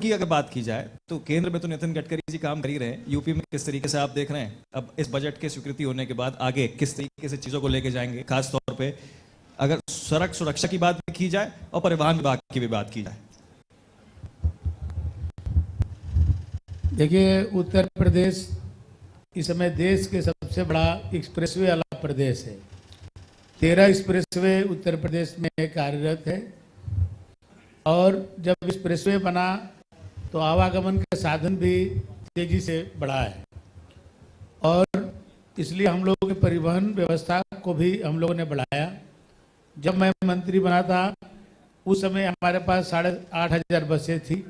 की अगर बात की जाए तो केंद्र में तो नितिन गडकरी जी काम कर ही रहे हैं। यूपी में किस तरीके से आप देख रहे हैं अब इस बजट के स्वीकृति होने के बाद आगे किस तरीके से चीजों को लेके जाएंगे, खास तौर पे अगर सड़क सुरक्षा की बात की जाए और परिवहन विभाग की भी बात की जाए? देखिए, उत्तर प्रदेश इस समय देश के सबसे बड़ा एक्सप्रेसवे वाला प्रदेश है। 13 एक्सप्रेसवे उत्तर प्रदेश में कार्यरत है और जब एक्सप्रेसवे बना तो आवागमन के साधन भी तेजी से बढ़ा है और इसलिए हम लोगों के परिवहन व्यवस्था को भी हम लोगों ने बढ़ाया। जब मैं मंत्री बना था उस समय हमारे पास 8,500 बसें थी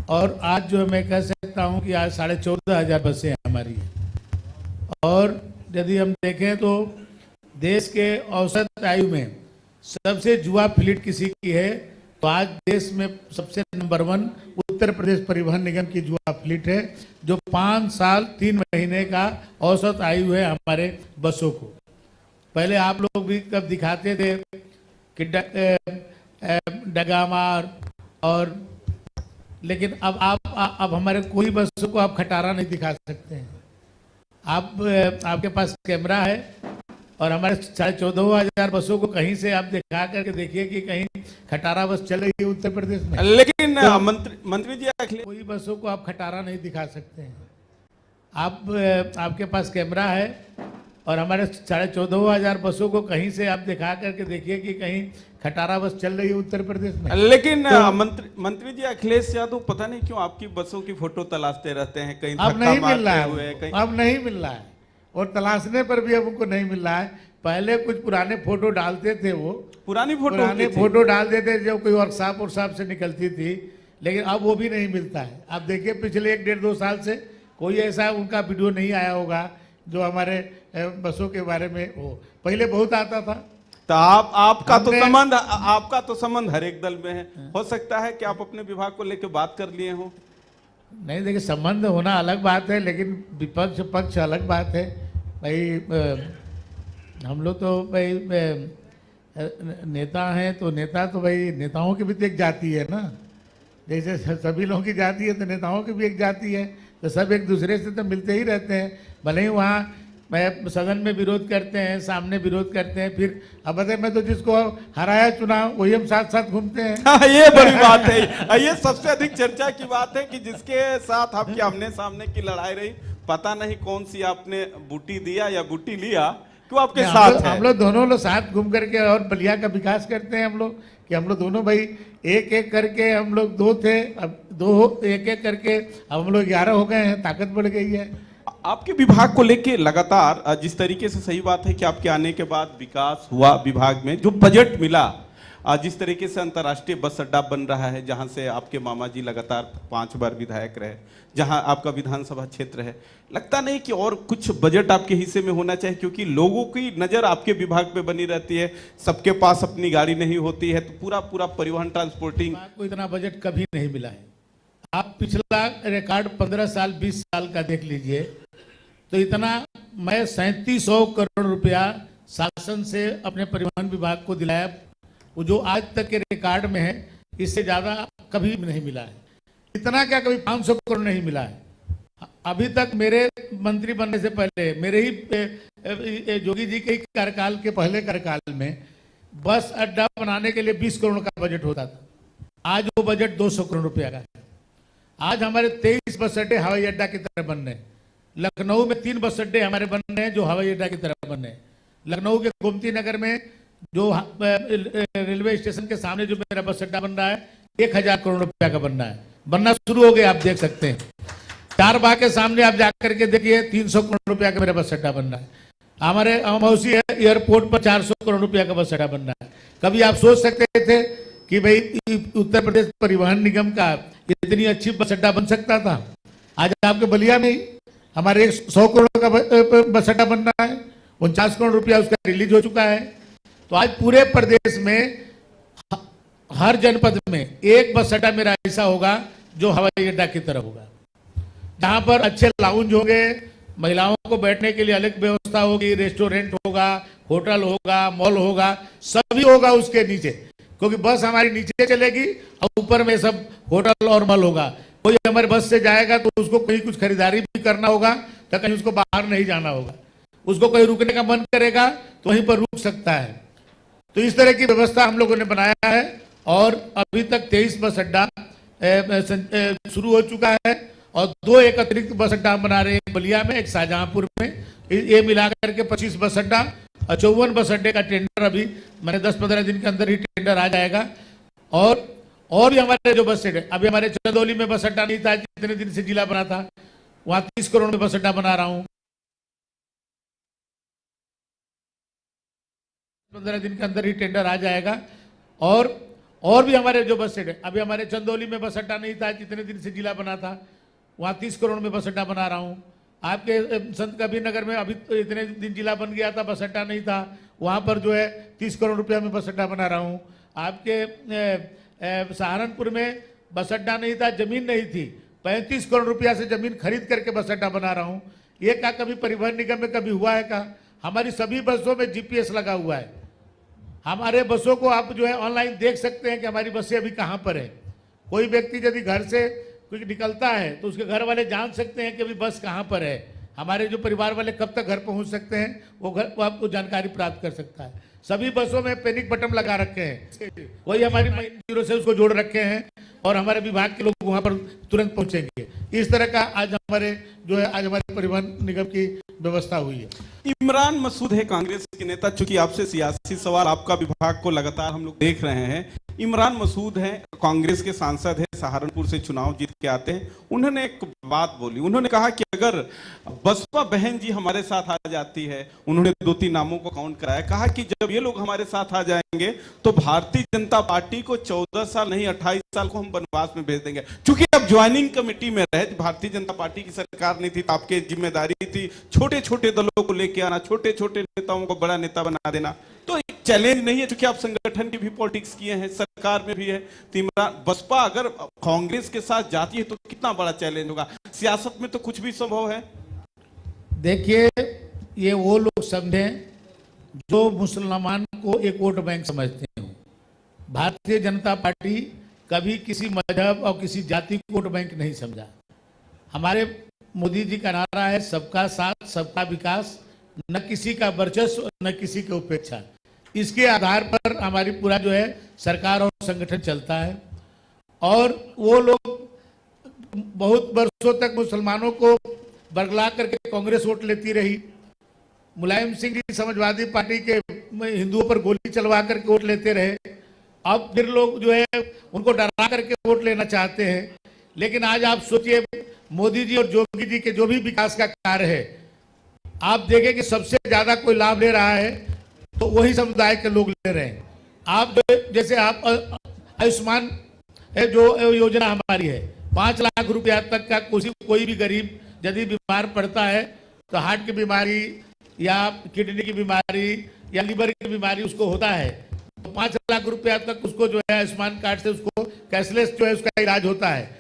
और आज जो मैं कह सकता हूं कि आज 14,500 बसें हमारी हैं। और यदि हम देखें तो देश के औसत आयु में सबसे युवा फ्लीट किसी की है तो आज देश में सबसे नंबर 1 उत्तर प्रदेश परिवहन निगम की युवा फ्लीट है, जो 5 साल 3 महीने का औसत आयु है हमारे बसों को। पहले आप लोग भी कब दिखाते थे कि डगामार और, लेकिन अब हमारे कोई बसों को आप खटारा नहीं दिखा सकते हैं। आपके पास कैमरा है और हमारे 14,500 बसों को कहीं से आप दिखा करके देखिए कि कहीं खटारा बस चल रही है उत्तर प्रदेश में। लेकिन तो मंत्री जी कोई बसों को आप खटारा नहीं दिखा सकते हैं। आपके पास कैमरा है और हमारे 14,500 बसों को कहीं से आप दिखा करके देखिए कि कहीं खटारा बस चल रही है उत्तर प्रदेश में। लेकिन मंत्री जी अखिलेश यादव पता नहीं क्यों आपकी बसों की फोटो तलाशते रहते हैं, कहीं अब नहीं मिल रहा है, कहीं... अब नहीं मिल रहा है और तलाशने पर भी अब उनको नहीं मिल रहा है। पहले कुछ पुराने फोटो डालते थे, वो पुराने फोटो डालते थे जो कोई वर्कशॉप से निकलती थी, लेकिन अब वो भी नहीं मिलता है। आप देखिए पिछले 1-1.5-2 साल से कोई ऐसा उनका वीडियो नहीं आया होगा जो हमारे बसों के बारे में हो। पहले बहुत आता था। तो आपका तो संबंध हर एक दल में है। हो सकता है कि आप अपने विभाग को लेकर बात कर लिए हो। नहीं, देखिए संबंध होना अलग बात है, लेकिन विपक्ष पक्ष अलग बात है। भाई हम लोग तो भाई नेता हैं तो नेता तो भाई नेताओं की भी तो एक जाति है ना। जैसे सभी लोगों की जाति है तो नेताओं की भी एक जाति है, तो सब एक दूसरे से तो मिलते ही रहते हैं। भले ही वहाँ सदन में विरोध करते हैं, सामने विरोध करते हैं, फिर अब बताए मैं तो जिसको हराया चुनाव वही हम साथ साथ घूमते हैं। हाँ, ये बड़ी बात है। ये सबसे अधिक चर्चा की बात है कि जिसके साथ आपकी आमने सामने की लड़ाई रही, पता नहीं कौन सी आपने बूटी दिया या बूटी लिया, क्यों आपके साथ है। हम लोग दोनों लोग साथ घूम करके और बलिया का विकास करते हैं हम लोग, कि हम लोग दोनों भाई एक करके हम लोग 2 थे, अब 2 एक करके अब हम लोग 11 हो गए हैं, ताकत बढ़ गई है। आपके विभाग को लेके लगातार जिस तरीके से, सही बात है कि आपके आने के बाद विकास हुआ विभाग में, जो बजट मिला, जिस तरीके से अंतर्राष्ट्रीय बस अड्डा बन रहा है, जहां से आपके मामा जी लगातार 5 बार विधायक रहे, जहां आपका विधानसभा क्षेत्र है, लगता नहीं कि और कुछ बजट आपके हिस्से में होना चाहिए? क्योंकि लोगों की नजर आपके विभाग पे बनी रहती है, सबके पास अपनी गाड़ी नहीं होती है, तो पूरा परिवहन ट्रांसपोर्टिंग को इतना बजट कभी नहीं मिला है। आप पिछला रिकॉर्ड 15 साल 20 साल का देख लीजिए तो इतना मैं 3700 करोड़ रुपया शासन से अपने परिवहन विभाग को दिलाया, वो जो आज तक के रिकॉर्ड में है, इससे ज्यादा कभी नहीं मिला है। इतना क्या कभी 500 करोड़ नहीं मिला है। अभी तक मेरे मंत्री बनने से पहले, मेरे ही योगी जी के कार्यकाल के पहले कार्यकाल में बस अड्डा बनाने के लिए 20 करोड़ का बजट होता था। आज वो बजट 200 करोड़ रुपया का है। आज हमारे 23 बस अड्डे हवाई अड्डा की तरह बन रहे हैं। लखनऊ में 3 बस अड्डे हमारे बन रहे हैं जो हवाई अड्डा की तरह बन रहे हैं। लखनऊ के गोमती नगर में जो रेलवे स्टेशन के सामने जो मेरा बस अड्डा बन रहा है 1,000 करोड़ रुपया का बन रहा है, बनना शुरू हो गया, आप देख सकते हैं। 4 बाग के सामने आप जाकर के देखिए 300 करोड़ रुपया का मेरा बस अड्डा बन रहा है। हमारे मौसी एयरपोर्ट पर 400 करोड़ रुपया का बस अड्डा बन रहा है। कभी आप सोच सकते थे कि भाई उत्तर प्रदेश परिवहन निगम का इतनी अच्छी बस अड्डा बन सकता था? आज आपके बलिया में हमारे 100 करोड़ का बस अड्डा बन रहा है, 49 करोड़ रुपया उसका रिलीज हो चुका है। तो आज पूरे प्रदेश में हर जनपद में एक बस अड्डा मेरा ऐसा होगा जो हवाई अड्डा की तरह होगा, जहां पर अच्छे लाउंज होंगे, महिलाओं को बैठने के लिए अलग व्यवस्था होगी, रेस्टोरेंट होगा, होटल होगा, मॉल होगा, सभी होगा उसके नीचे, क्योंकि बस हमारी नीचे चलेगी और ऊपर में सब होटल और मॉल होगा। कोई हमारे बस से जाएगा तो उसको कहीं कुछ खरीदारी भी करना होगा, तो कहीं उसको बाहर नहीं जाना होगा। उसको कहीं रुकने का मन करेगा तो वहीं पर रुक सकता है। तो इस तरह की व्यवस्था हम लोगों ने बनाया है और अभी तक 23 बस अड्डा शुरू हो चुका है और 2 एक अतिरिक्त बस अड्डा हम बना रहे हैं, बलिया में, एक शाहजहांपुर में। ये मिलाकर के 25 बस अड्डा और 54 बस अड्डे का टेंडर अभी मैंने 10-15 दिन के अंदर ही टेंडर आ जाएगा। और भी हमारे जो बस अड्डे, अभी हमारे चंदौली में बस अड्डा नहीं था, जितने दिन से जिला बना था, वहां 30 करोड़ में बस अड्डा बना रहा हूं। 15 दिन के अंदर ही टेंडर आ जाएगा। और भी हमारे जो बस अड्डे, अभी हमारे चंदौली में बस अड्डा नहीं था, जितने दिन से जिला बना था, वहां 30 करोड़ में बस अड्डा बना रहा हूं। आपके संत कबीर नगर में अभी तो इतने दिन जिला बन गया था, बस अड्डा नहीं था, वहां पर जो है 30 करोड़ रुपया में बस अड्डा बना रहा हूं। आपके सहारनपुर में बस अड्डा नहीं था, जमीन नहीं थी, 35 करोड़ रुपया से जमीन खरीद करके बस अड्डा बना रहा हूं। ये क्या कभी परिवहन निगम में कभी हुआ है क्या? हमारी सभी बसों में जीपीएस लगा हुआ है। हमारे बसों को आप जो है ऑनलाइन देख सकते हैं कि हमारी बसें अभी कहाँ पर है। कोई व्यक्ति यदि घर से कुछ निकलता है तो उसके घर वाले जान सकते हैं कि अभी बस कहाँ पर है। हमारे जो परिवार वाले कब तक घर पहुँच सकते हैं वो आपको जानकारी प्राप्त कर सकता है। सभी बसों में पैनिक बटन लगा रखे हैं, वही हमारी जीरो से उसको जोड़ रखे हैं और हमारे विभाग के लोग वहाँ पर तुरंत पहुँचेंगे। इस तरह का आज हमारे परिवहन निगम की व्यवस्था हुई है। इमरान मसूद है कांग्रेस के नेता, चूंकि आपसे सियासी सवाल, आपका विभाग को लगातार हम लोग देख रहे हैं। इमरान मसूद हैं, कांग्रेस के सांसद हैं, सहारनपुर से चुनाव जीत के आते हैं। उन्होंने एक बात बोली, उन्होंने कहा कि अगर बसपा बहन जी हमारे साथ आ जाती है, उन्होंने 2-3 नामों को काउंट कराया, कहा कि जब ये लोग हमारे साथ आ जाएंगे तो भारतीय जनता पार्टी को 14 साल नहीं 28 साल को हम वनवास में भेज देंगे। चूंकि अब ज्वाइनिंग कमेटी में रहे, भारतीय जनता पार्टी की सरकार नहीं थी, तो आपकी जिम्मेदारी थी छोटे छोटे दलों को लेके आना, छोटे छोटे नेताओं को बड़ा नेता बना देना। तो एक चैलेंज नहीं है, क्योंकि आप संगठन की भी पॉलिटिक्स किए हैं, सरकार में भी है। तो इमरान बसपा अगर कांग्रेस के साथ जाती है तो कितना बड़ा चैलेंज होगा? सियासत में तो कुछ भी संभव है। देखिए, ये वो लोग समझें जो मुसलमान को एक वोट बैंक समझते हैं। भारतीय जनता पार्टी कभी किसी मजहब और किसी जाति को वोट बैंक नहीं समझा। हमारे मोदी जी का नारा है सबका साथ सबका विकास, न किसी का वर्चस्व न किसी की उपेक्षा। इसके आधार पर हमारी पूरा जो है सरकार और संगठन चलता है। और वो लोग बहुत वर्षों तक मुसलमानों को बरगला करके कांग्रेस वोट लेती रही। मुलायम सिंह जी समाजवादी पार्टी के हिंदुओं पर गोली चलवा करके वोट लेते रहे। अब फिर लोग जो है उनको डरा करके वोट लेना चाहते हैं। लेकिन आज आप सोचिए, मोदी जी और योगी जी के जो भी विकास का कार्य है, आप देखें कि सबसे ज्यादा कोई लाभ ले रहा है तो वही समुदाय के लोग ले रहे हैं। आप जैसे आप आयुष्मान जो योजना हमारी है, 5 लाख रुपया तक का कोई भी गरीब यदि बीमार पड़ता है तो हार्ट की बीमारी या किडनी की बीमारी या लिवर की बीमारी उसको होता है, तो 5 लाख रुपया तक उसको जो है आयुष्मान कार्ड से उसको कैशलेस जो है उसका इलाज होता है।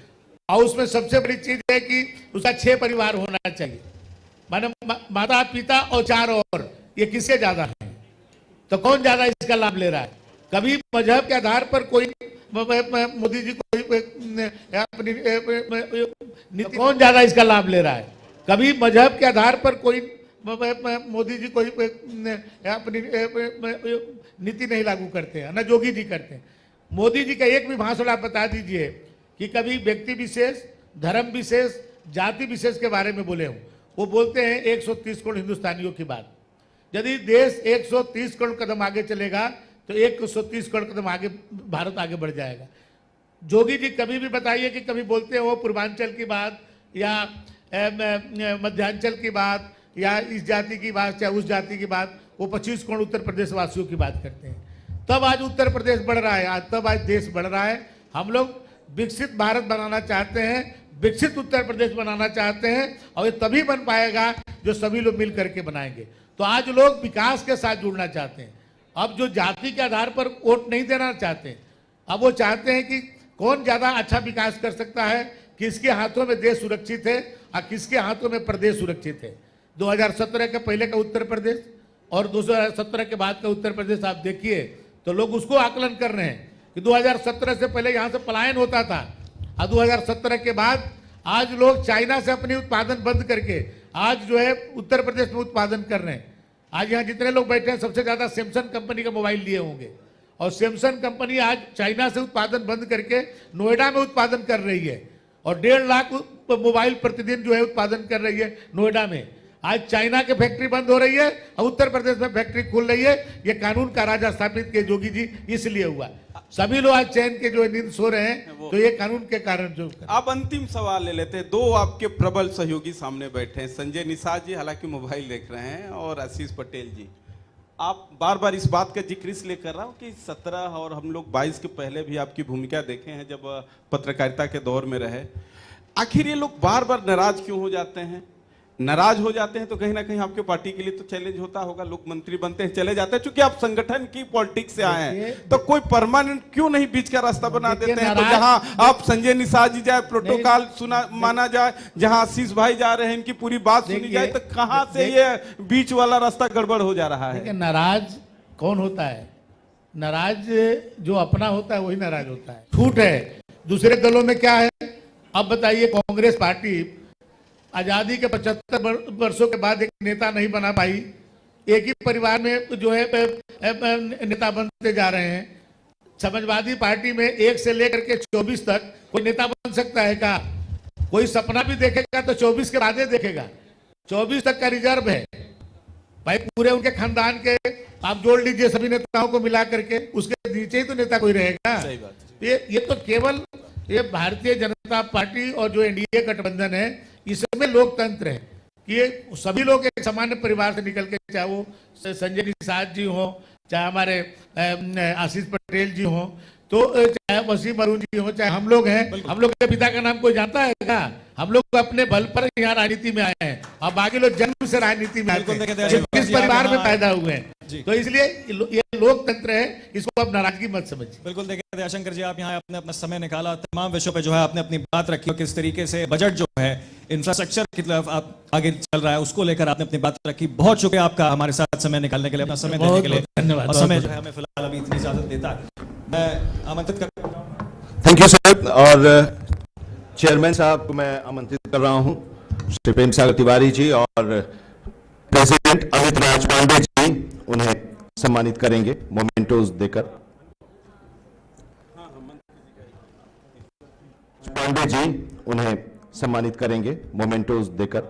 और उसमें सबसे बड़ी चीज है कि उसका 6 परिवार होना चाहिए, माने माता पिता और 4 और। ये किससे ज्यादा है? तो कौन ज्यादा इसका लाभ ले रहा है? कभी मजहब के आधार पर कोई मोदी जी कोई कौन ज्यादा इसका लाभ ले रहा है? कभी मजहब के आधार पर कोई मोदी जी कोई अपनी नीति नहीं लागू करते हैं, न योगी जी करते हैं। मोदी जी का एक भी भाषण आप बता दीजिए कि कभी व्यक्ति विशेष, धर्म विशेष, जाति विशेष के बारे में बोले हों। वो बोलते हैं 130 करोड़ हिंदुस्तानियों की बात। यदि देश 130 करोड़ कदम आगे चलेगा तो 130 करोड़ कदम आगे भारत आगे बढ़ जाएगा। जोगी जी कभी भी बताइए कि कभी बोलते हो पूर्वांचल की बात या मध्यांचल की बात या इस जाति की बात या उस जाति की बात, वो 25 करोड़ उत्तर प्रदेश वासियों की बात करते हैं। तब आज उत्तर प्रदेश बढ़ रहा है, तब आज देश बढ़ रहा है। हम लोग विकसित भारत बनाना चाहते हैं, विकसित उत्तर प्रदेश बनाना चाहते हैं, और ये तभी बन पाएगा जो सभी लोग मिल करके बनाएंगे। तो आज लोग विकास के साथ जुड़ना चाहते हैं। अब जो जाति के आधार पर वोट नहीं देना चाहते, अब वो चाहते हैं कि कौन ज्यादा अच्छा विकास कर सकता है, किसके हाथों में देश सुरक्षित है और किसके हाथों में प्रदेश सुरक्षित है। 2017 के पहले का उत्तर प्रदेश और 2017 के बाद का उत्तर प्रदेश आप देखिए तो लोग उसको आकलन कर रहे हैं कि 2017 से पहले यहाँ से पलायन होता था, और 2017 के बाद आज लोग चाइना से अपनी उत्पादन बंद करके आज जो है उत्तर प्रदेश में उत्पादन कर रहे हैं। आज यहाँ जितने लोग बैठे हैं सबसे ज्यादा सैमसंग कंपनी का मोबाइल लिए होंगे, और सैमसंग कंपनी आज चाइना से उत्पादन बंद करके नोएडा में उत्पादन कर रही है, और 1.5 लाख मोबाइल प्रतिदिन जो है उत्पादन कर रही है नोएडा में। आज चाइना की फैक्ट्री बंद हो रही है और उत्तर प्रदेश में फैक्ट्री खुल रही है। ये कानून का राजा स्थापित किए योगी जी, इसलिए हुआ। सभी लोग आज चैन के जो नींद सो रहे हैं, तो ये कानून के कारण जो। आप अंतिम सवाल ले लेते हैं। दो आपके प्रबल सहयोगी सामने बैठे हैं, संजय निषाद जी हालांकि मोबाइल देख रहे हैं, और आशीष पटेल जी। आप बार बार इस बात का जिक्र इसलिए कर रहा हूं कि 17 और हम लोग 22 के पहले भी आपकी भूमिका देखे हैं जब पत्रकारिता के दौर में रहे। आखिर ये लोग बार बार नाराज क्यों हो जाते हैं? नाराज हो जाते हैं तो कहीं ना कहीं आपके पार्टी के लिए तो चैलेंज होता होगा। लोग मंत्री बनते हैं, चले जाते हैं, क्योंकि आप संगठन की पॉलिटिक्स से आए हैं, तो कोई परमानेंट क्यों नहीं बीच का रास्ता बना देते हैं? तो जहां आप संजय निषाद जी जाए, प्रोटोकॉल सुना माना जाए, जहां आशीष भाई जा रहे हैं इनकी पूरी बात सुनी जाए, तो कहां से ये बीच वाला रास्ता गड़बड़ हो जा रहा है? नाराज कौन होता है? नाराज जो अपना होता है वही नाराज होता है। छूट है दूसरे दलों में क्या है? अब बताइए, कांग्रेस पार्टी आजादी के 75 वर्षों के बाद एक नेता नहीं बना पाई। एक ही परिवार में जो है नेता बनते जा रहे हैं। समाजवादी पार्टी में 1 से लेकर के 24 तक कोई नेता बन सकता है क्या? कोई सपना भी देखेगा तो 24 के बाद देखेगा। 24 तक का रिजर्व है भाई। पूरे उनके खानदान के आप जोड़ लीजिए सभी नेताओं को मिला करके, उसके नीचे ही तो नेता कोई रहेगा। सही बात। ये तो केवल ये भारतीय जनता पार्टी और जो एनडीए गठबंधन है, इसमें लोकतंत्र है कि ये सभी लोग एक सामान्य परिवार से निकल के, चाहे वो संजय निषाद जी हो, चाहे हमारे आशीष पटेल जी हो, तो चाहे वसीम अरुण जी हो, चाहे हम लोग हैं। हम लोग के पिता का नाम कोई जानता है क्या? हम लोग अपने बल पर यहाँ राजनीति में आए हैं, और बाकी लोग जन्म से राजनीति में आते हैं, किस परिवार में पैदा हुए हैं। तो इसलिए ये लोकतंत्र है, इसको आप नाराजगी मत समझिए। बिल्कुल। देखिए दयाशंकर जी, आप यहाँ आपने अपना समय निकाला, तमाम विषयों पे जो है आपने अपनी बात रखी, और किस तरीके से बजट जो है इंफ्रास्ट्रक्चर की तरफ आप आगे चल रहा है उसको लेकर आपने अपनी बात रखी। बहुत शुक्रिया आपका हमारे साथ समय निकालने के लिए, अपना समय देने के लिए। धन्यवाद। और समय जो है हमें फिलहाल अभी इतनी इजाजत देता है। मैं आमंत्रित कर थैंक यू सर। और चेयरमैन साहब को मैं आमंत्रित कर रहा हूं, श्री प्रेम सागर तिवारी जी, और प्रेसिडेंट अमित राज पांडे जी उन्हें सम्मानित करेंगे मोमेंटोज देकर। पांडे जी उन्हें सम्मानित करेंगे मोमेंटोज देकर।